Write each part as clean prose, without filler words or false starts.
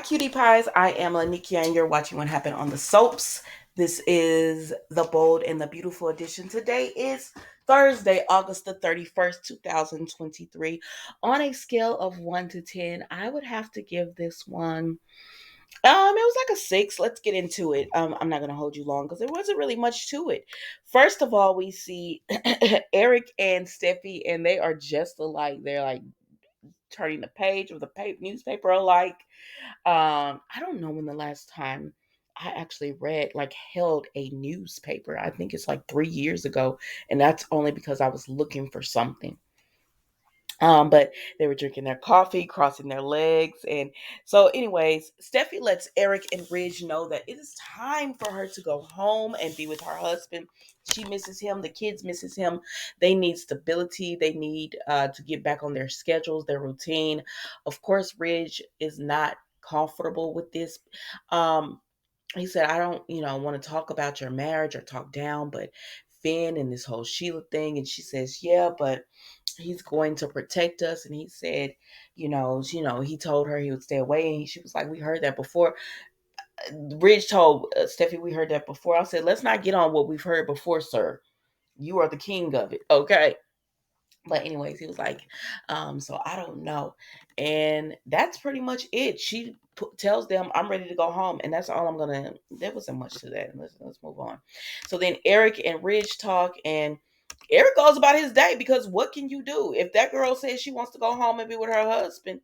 Cutie Pies. I am Lanikia, and you're watching What Happened on the Soaps. This is the Bold and the Beautiful edition. Today is Thursday, August the 31st, 2023. On a scale of 1 to 10, I would have to give this one. It was like a 6. Let's get into it. I'm not going to hold you long because there wasn't really much to it. First of all, we see Eric and Steffi, and they are just alike. They're like turning the page of the newspaper alike. I don't know when the last time I actually read, like, held a newspaper. I think it's like 3 years ago, and that's only because I was looking for something. But they were drinking their coffee, crossing their legs, and so, anyways, Steffi lets Eric and Ridge know that it is time for her to go home and be with her husband. She misses him. The kids misses him. They need stability. They need to get back on their schedules, their routine. Of course, Ridge is not comfortable with this. Um, he said, I don't, want to talk about your marriage or talk down, but Finn and this whole Sheila thing. And she says, yeah, but he's going to protect us. And he said, he told her he would stay away. And she was like, we heard that before. Ridge told Steffi, we heard that before. I said, let's not get on what we've heard before, sir. You are the king of it. Okay. But anyways, he was like, so I don't know. And that's pretty much it. She tells them, I'm ready to go home. And that's all I'm going to, there wasn't much to that. Let's move on. So then Eric and Ridge talk, and Eric goes about his day because what can you do? If that girl says she wants to go home and be with her husband,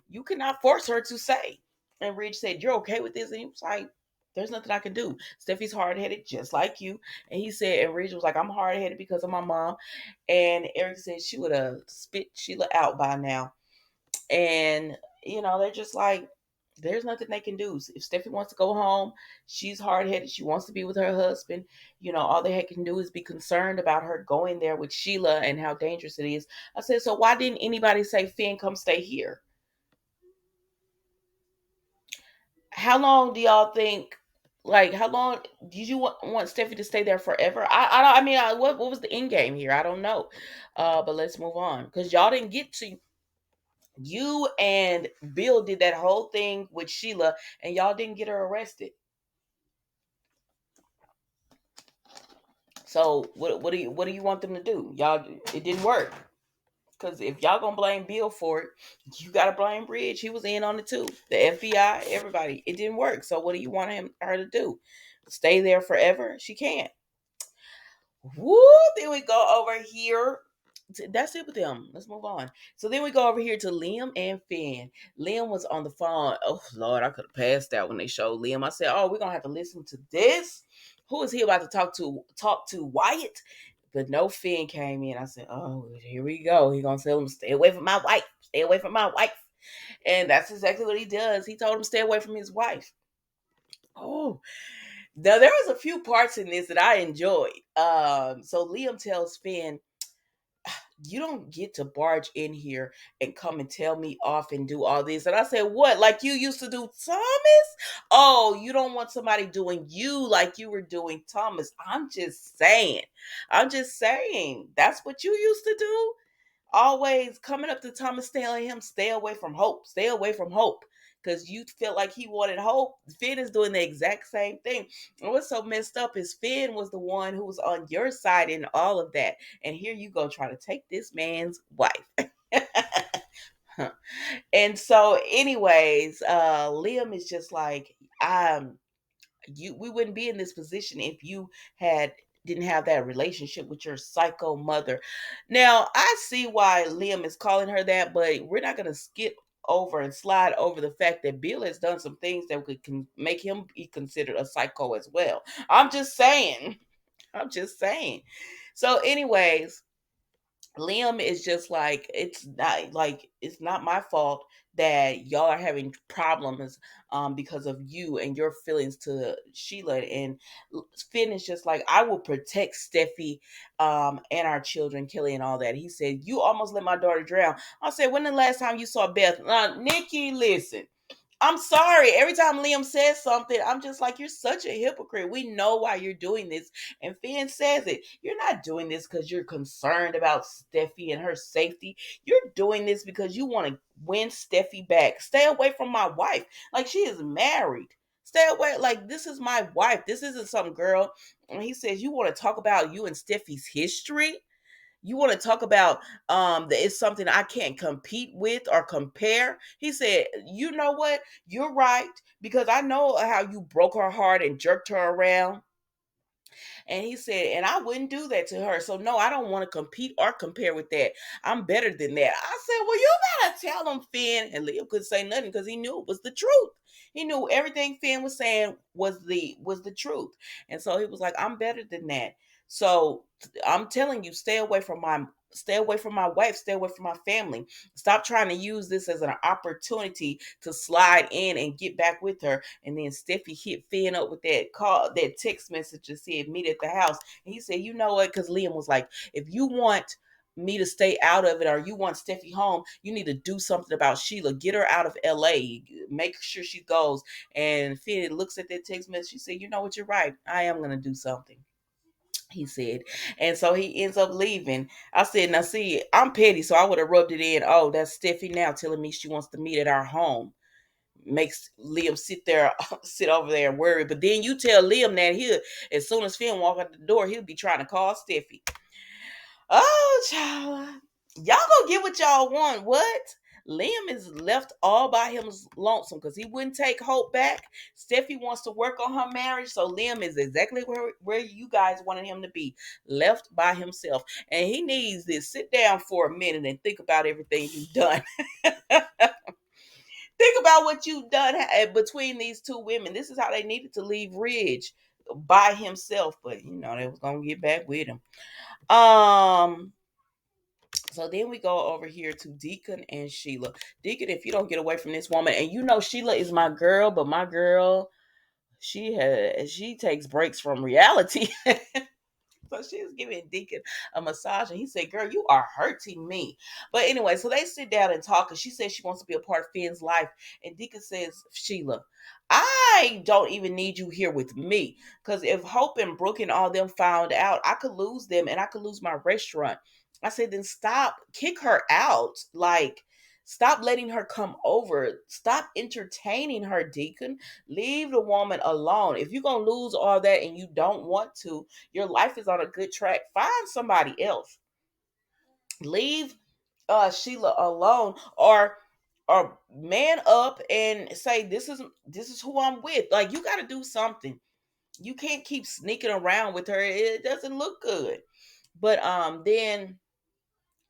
you cannot force her to say. And Ridge said, you're okay with this? And he was like, there's nothing I can do. Steffi's hard headed, just like you. And he said, and Ridge was like, I'm hard headed because of my mom. And Eric said she would have spit Sheila out by now. And, they're just like, there's nothing they can do. If Steffi wants to go home, she's hard headed. She wants to be with her husband. All they can do is be concerned about her going there with Sheila and how dangerous it is. I said, so why didn't anybody say, Finn, come stay here? How long do y'all think? Like, how long did you want Steffi to stay there forever? I mean, what was the end game here? I don't know. But let's move on because y'all didn't get to. You and Bill did that whole thing with Sheila, and y'all didn't get her arrested. So what do you want them to do? Y'all, it didn't work. Because if y'all gonna blame Bill for it, you gotta blame Bridge. He was in on it too. The FBI, everybody. It didn't work. So what do you want her to do? Stay there forever? She can't. Woo! Then we go over here. That's it with them. Let's move on. So then we go over here to Liam and Finn. Liam was on the phone. Oh Lord, I could have passed out when they showed Liam. I said, "Oh, we're gonna have to listen to this. Who is he about to talk to? Talk to Wyatt?" But no, Finn came in. I said, "Oh, here we go. He gonna tell him stay away from my wife. Stay away from my wife." And that's exactly what he does. He told him stay away from his wife. Oh, now there was a few parts in this that I enjoyed. So Liam tells Finn, you don't get to barge in here and come and tell me off and do all this. And I said, what? Like you used to do Thomas? Oh, you don't want somebody doing you like you were doing Thomas. I'm just saying. I'm just saying. That's what you used to do. Always coming up to Thomas telling him, stay away from Hope. Stay away from Hope. Because you felt like he wanted Hope. Finn is doing the exact same thing. And what's so messed up is Finn was the one who was on your side in all of that. And here you go trying to take this man's wife. And so, anyways, Liam is just like, we wouldn't be in this position if you had didn't have that relationship with your psycho mother. Now, I see why Liam is calling her that, but we're not going to skip over and slide over the fact that Bill has done some things that can make him be considered a psycho as well. I'm just saying. I'm just saying. So, anyways, Liam is just like, it's not my fault that y'all are having problems because of you and your feelings to Sheila. And Finn is just like, I will protect Steffi and our children, Kelly and all that. He said, you almost let my daughter drown. I said, when the last time you saw Beth? Nikki, listen. I'm sorry. Every time Liam says something, I'm just like, you're such a hypocrite. We know why you're doing this. And Finn says it. You're not doing this because you're concerned about Steffi and her safety. You're doing this because you want to win Steffi back. Stay away from my wife. Like, she is married. Stay away. Like, this is my wife. This isn't some girl. And he says, you want to talk about you and Steffi's history? You want to talk about that it's something I can't compete with or compare? He said, you know what? You're right, because I know how you broke her heart and jerked her around. And he said, and I wouldn't do that to her. So no, I don't want to compete or compare with that. I'm better than that. I said, well, you gotta tell him, Finn. And Leo couldn't say nothing because he knew it was the truth. He knew everything Finn was saying was the truth. And so he was like, I'm better than that. So I'm telling you, stay away from my wife, stay away from my family. Stop trying to use this as an opportunity to slide in and get back with her. And then Steffi hit Finn up with that text message that said meet at the house. And he said, you know what? Because Liam was like, if you want me to stay out of it or you want Steffi home, you need to do something about Sheila. Get her out of LA. Make sure she goes. And Finn looks at that text message. He said, you know what? You're right. I am going to do something, he said. And so he ends up leaving. I said, now see, I'm petty, so I would have rubbed it in. Oh, that's Steffi now telling me she wants to meet at our home. Makes Liam sit over there and worry. But then you tell Liam that as soon as Finn walk out the door, he'll be trying to call Steffi. Oh, child. Y'all gonna get what y'all want. What? Liam is left all by him lonesome because he wouldn't take Hope back. Steffi wants to work on her marriage, so Liam is exactly where you guys wanted him to be, left by himself. And he needs to sit down for a minute and think about everything you've done. Think about what you've done between these two women. This is how they needed to leave Ridge by himself, but they was gonna get back with him. Um, so then we go over here to Deacon and Sheila. Deacon, if you don't get away from this woman, and Sheila is my girl, but my girl, she takes breaks from reality. So she was giving Deacon a massage, and he said, "Girl, you are hurting me." But anyway, so they sit down and talk, and she says she wants to be a part of Finn's life. And Deacon says, "Sheila, I don't even need you here with me, because if Hope and Brooke and all them found out, I could lose them, and I could lose my restaurant." I said, "Then stop, kick her out, like." Stop letting her come over. Stop entertaining her, Deacon. Leave the woman alone. If you're going to lose all that and you don't want to, your life is on a good track. Find somebody else. Leave Sheila alone, or man up and say this is who I'm with. Like, you got to do something. You can't keep sneaking around with her. It doesn't look good. But then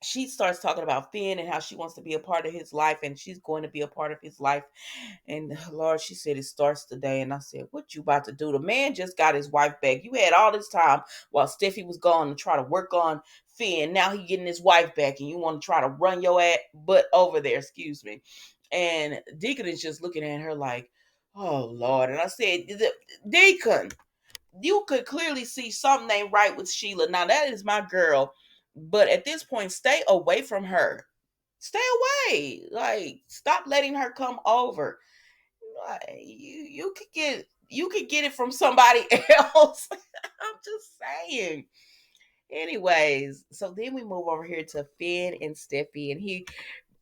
she starts talking about Finn and how she wants to be a part of his life, and she's going to be a part of his life. And Lord, she said it starts today. And I said, what you about to do? The man just got his wife back. You had all this time while Steffi was gone to try to work on Finn. Now he getting his wife back, and you want to try to run your butt over there, excuse me. And Deacon is just looking at her like, oh Lord. And I said, Deacon, you could clearly see something ain't right with Sheila. Now that is my girl, but at this point, stay away from her. Stay away. Like, stop letting her come over. Like, you could get it from somebody else. I'm just saying. Anyways, so then we move over here to Finn and Steffi, and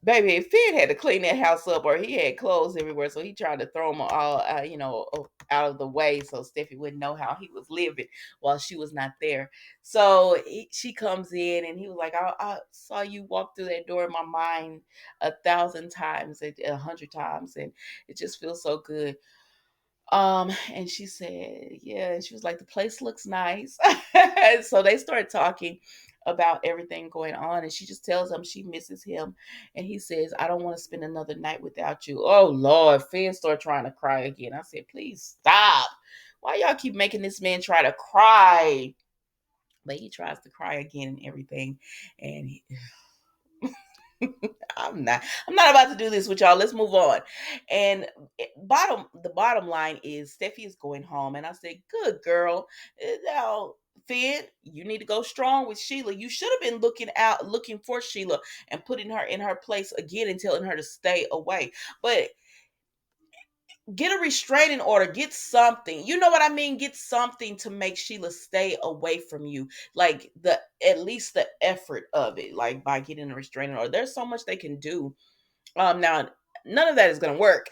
baby, Finn had to clean that house up, or he had clothes everywhere, so he tried to throw them all, out of the way, so Steffi wouldn't know how he was living while she was not there. So she comes in, and he was like, I saw you walk through that door in my mind 1,000 times, 100 times, and it just feels so good. And she said, yeah, and she was like, the place looks nice. So they start talking about everything going on, and she just tells him she misses him. And he says, I don't want to spend another night without you. Oh Lord, Finn start trying to cry again. I said, please stop. Why y'all keep making this man try to cry? But he tries to cry again and everything. And I'm not about to do this with y'all. Let's move on. And the bottom line is Steffi is going home. And I said, good girl. Now, Finn, you need to go strong with Sheila. You should have been looking for Sheila and putting her in her place again and telling her to stay away. But get a restraining order, get something. You know what I mean? Get something to make Sheila stay away from you. Like the at least the effort of it, like by getting a restraining order. There's so much they can do. Now none of that is gonna work.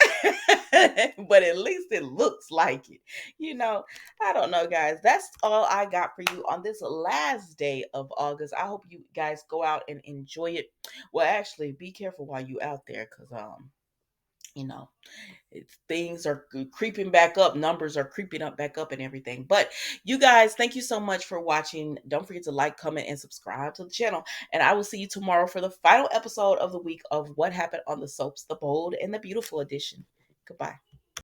But at least it looks like it. You know, I don't know, guys. That's all I got for you on this last day of August. I hope you guys go out and enjoy it. Well, actually, be careful while you out there, because you know, things are creeping back up, numbers are creeping up back up and everything. But you guys, thank you so much for watching. Don't forget to like, comment, and subscribe to the channel, and I will see you tomorrow for the final episode of the week of What Happened on the Soaps, the Bold and the Beautiful edition. Goodbye.